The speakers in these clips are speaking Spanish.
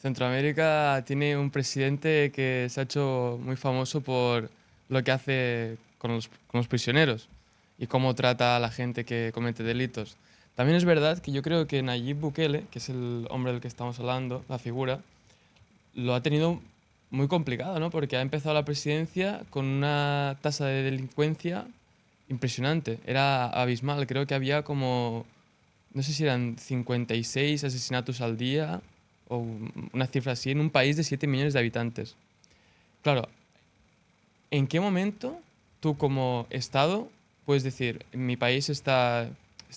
Centroamérica tiene un presidente que se ha hecho muy famoso por lo que hace con los prisioneros y cómo trata a la gente que comete delitos. También es verdad que yo creo que Nayib Bukele, que es el hombre del que estamos hablando, la figura, lo ha tenido muy complicado, ¿no? Porque ha empezado la presidencia con una tasa de delincuencia impresionante. Era abismal. Creo que había como, no sé si eran 56 asesinatos al día o una cifra así en un país de 7 millones de habitantes. Claro, ¿en qué momento tú como Estado puedes decir, mi país está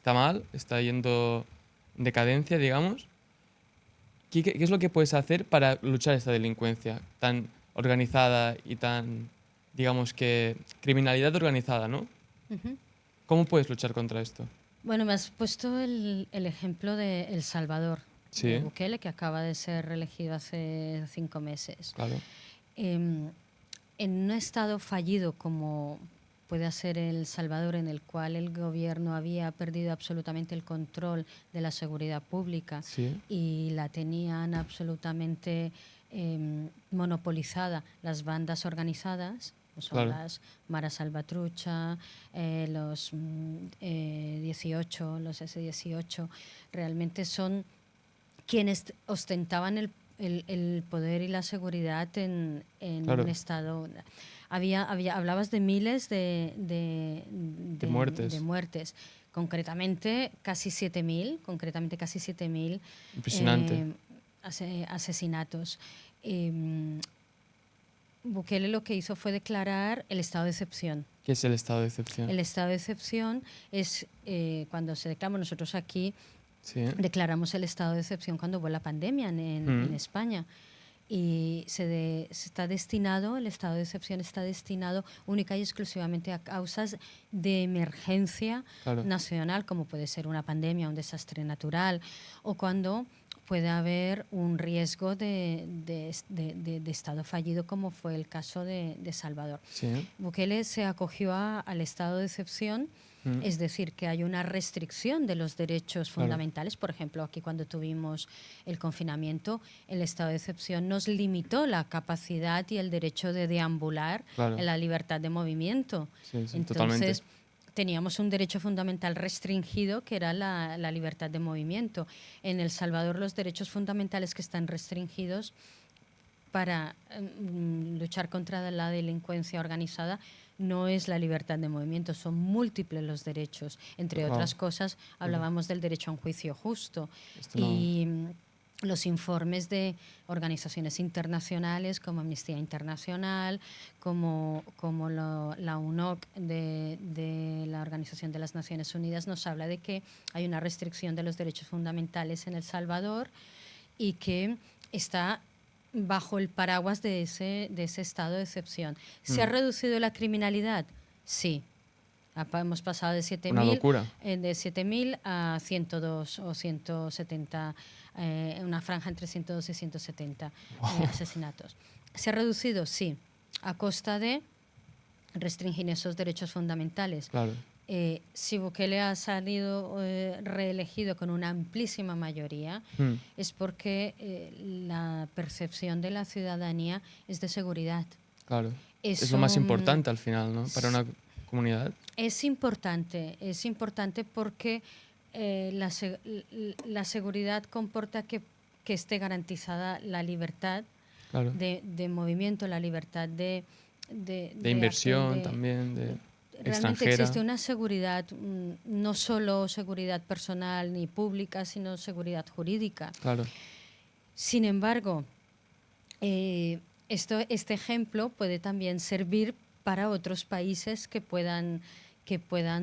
mal, está yendo en decadencia, digamos? ¿Qué es lo que puedes hacer para luchar esta delincuencia tan organizada y tan, digamos que, criminalidad organizada, ¿no? Ujú. ¿Cómo puedes luchar contra esto? Bueno, me has puesto el ejemplo de El Salvador, de Sí, Bukele, que acaba de ser reelegido hace 5 meses. claro, Em, en un estado fallido como puede ser El Salvador, en el cual el gobierno había perdido absolutamente el control de la seguridad pública sí, y la tenían absolutamente monopolizada las bandas organizadas, como son claro, las Mara Salvatrucha, los 18, los S-18, realmente son quienes ostentaban el poder y la seguridad en un claro, estado. Hablabas de miles de de muertes, muertes, concretamente casi 7.000 impresionante. eh, asesinatos. Eh, Bukele lo que hizo fue declarar el estado de excepción. ¿Qué es el estado de excepción? El estado de excepción es cuando se declara, nosotros aquí Sí, declaramos el estado de excepción cuando hubo la pandemia en mm, España. Y se está destinado, el estado de excepción está destinado única y exclusivamente a causas de emergencia claro, nacional, como puede ser una pandemia, un desastre natural, o cuando puede haber un riesgo de estado fallido, como fue el caso de Salvador. sí, Bukele se acogió al estado de excepción, mm, es decir, que hay una restricción de los derechos claro, fundamentales. Por ejemplo, aquí cuando tuvimos el confinamiento, el estado de excepción nos limitó la capacidad y el derecho de deambular en claro, la libertad de movimiento. sí, sí, totalmente, Entonces, teníamos un derecho fundamental restringido, que era la libertad de movimiento. En El Salvador, los derechos fundamentales que están restringidos para luchar contra la delincuencia organizada no es la libertad de movimiento, son múltiples los derechos. Entre wow, otras cosas, claro, hablábamos del derecho a un juicio justo esto no, y los informes de organizaciones internacionales como Amnistía Internacional, como la UNOC de la Organización de las Naciones Unidas, nos habla de que hay una restricción de los derechos fundamentales en El Salvador y que está bajo el paraguas de ese estado de excepción. ¿Se ha mm, reducido la criminalidad? Sí. Hemos pasado de una 7.000 locura, de 7.000 a 102 o 170, una franja entre 102 y 170 wow, asesinatos. ¿Se ha reducido? Sí. A costa de restringir esos derechos fundamentales. claro, Si Bukele ha salido reelegido con una amplísima mayoría, mm, es porque la percepción de la ciudadanía es de seguridad. claro, es lo más Eso importante al final, ¿no? Para una comunidad, es importante porque la seguridad comporta que esté garantizada la libertad claro, de movimiento, la libertad de de hacer, inversión también, de realmente existe extranjera, una seguridad, no solo seguridad personal ni pública, sino seguridad jurídica. claro, Sin embargo, este ejemplo puede también servir para otros países que puedan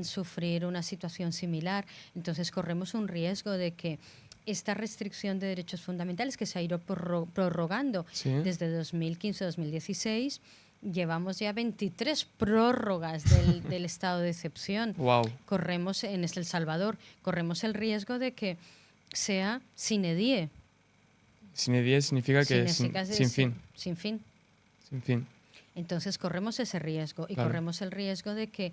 sufrir una situación similar. Entonces corremos un riesgo de que esta restricción de derechos fundamentales que se ha ido prorrogando sí, desde 2015-2016, llevamos ya 23 prórrogas del estado de excepción. wow. Corremos en El Salvador, corremos el riesgo de que sea sine die, Sine die significa que sin fin, sin fin. sin fin, Entonces corremos ese riesgo y claro, corremos el riesgo de que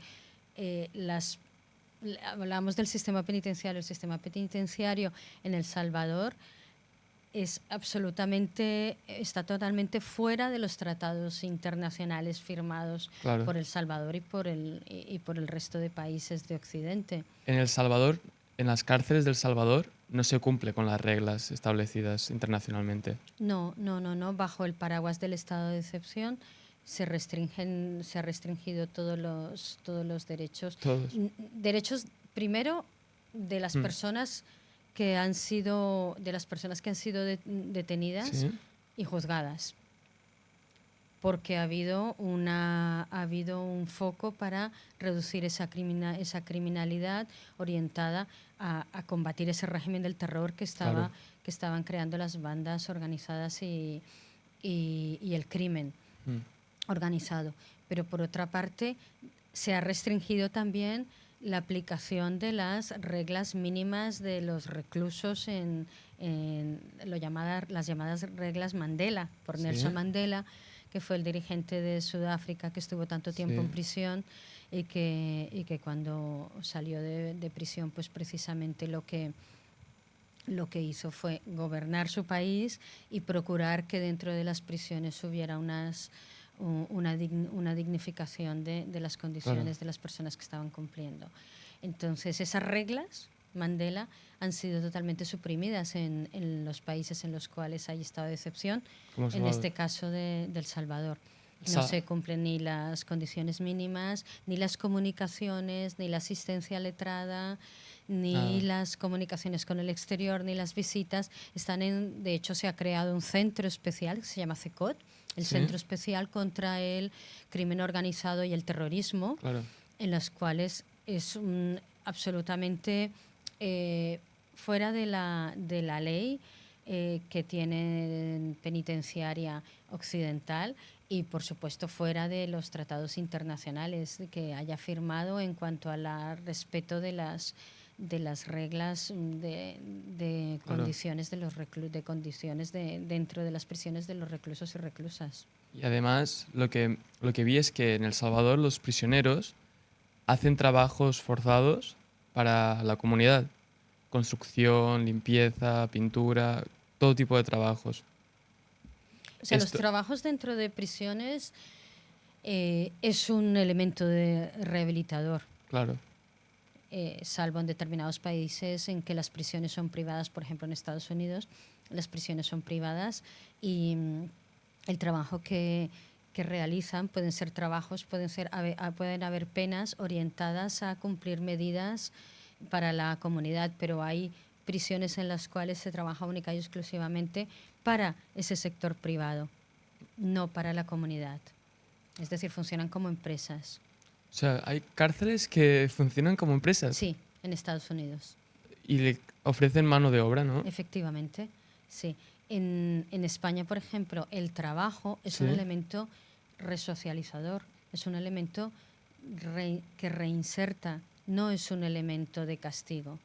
hablamos del sistema penitenciario, el sistema penitenciario en El Salvador está totalmente fuera de los tratados internacionales firmados Claro. por El Salvador y por el resto de países de Occidente. En El Salvador, en las cárceles del Salvador, no se cumple con las reglas establecidas internacionalmente. No, no, no, no. Bajo el paraguas del estado de excepción se ha restringido todos los derechos. Todos. Derechos, primero, de las personas que han sido detenidas Sí. y juzgadas, porque ha habido un foco para reducir esa criminalidad orientada a combatir ese régimen del terror que Claro. estaban creando las bandas organizadas y el crimen organizado. Pero por otra parte, se ha restringido también la aplicación de las reglas mínimas de los reclusos en las llamadas reglas Mandela, por Sí. Nelson Mandela, que fue el dirigente de Sudáfrica que estuvo tanto tiempo Sí. en prisión y que cuando salió de prisión, pues precisamente lo que hizo fue gobernar su país y procurar que dentro de las prisiones hubiera una dignificación de las condiciones Claro. de las personas que estaban cumpliendo. Entonces, esas reglas, Mandela, han sido totalmente suprimidas en los países en los cuales hay estado de excepción, Como El en Salvador. este caso de El Salvador. No se cumplen ni las condiciones mínimas, ni las comunicaciones, ni la asistencia letrada, ni las comunicaciones con el exterior, ni las visitas. De hecho, se ha creado un centro especial que se llama CECOT, el Sí. Centro Especial contra el Crimen Organizado y el Terrorismo, Claro. en los cuales es absolutamente fuera de la ley que tiene penitenciaria occidental y, por supuesto, fuera de los tratados internacionales que haya firmado en cuanto al respeto de las reglas de Claro. condiciones de condiciones dentro de las prisiones de los reclusos y reclusas. Y además, lo que vi es que en El Salvador los prisioneros hacen trabajos forzados para la comunidad. Construcción, limpieza, pintura, todo tipo de trabajos. O sea, los Esto- trabajos dentro de prisiones es un elemento rehabilitador, Claro. salvo en determinados países en que las prisiones son privadas. Por ejemplo, en Estados Unidos las prisiones son privadas y el trabajo que realizan pueden ser trabajos, pueden haber penas orientadas a cumplir medidas para la comunidad, pero hay prisiones en las cuales se trabaja única y exclusivamente para ese sector privado, no para la comunidad. Es decir, funcionan como empresas. O sea, hay cárceles que funcionan como empresas Sí, en Estados Unidos, y le ofrecen mano de obra, ¿no? efectivamente, sí. En España, por ejemplo, el trabajo es Sí. un elemento resocializador, es un elemento que reinserta, no es un elemento de castigo.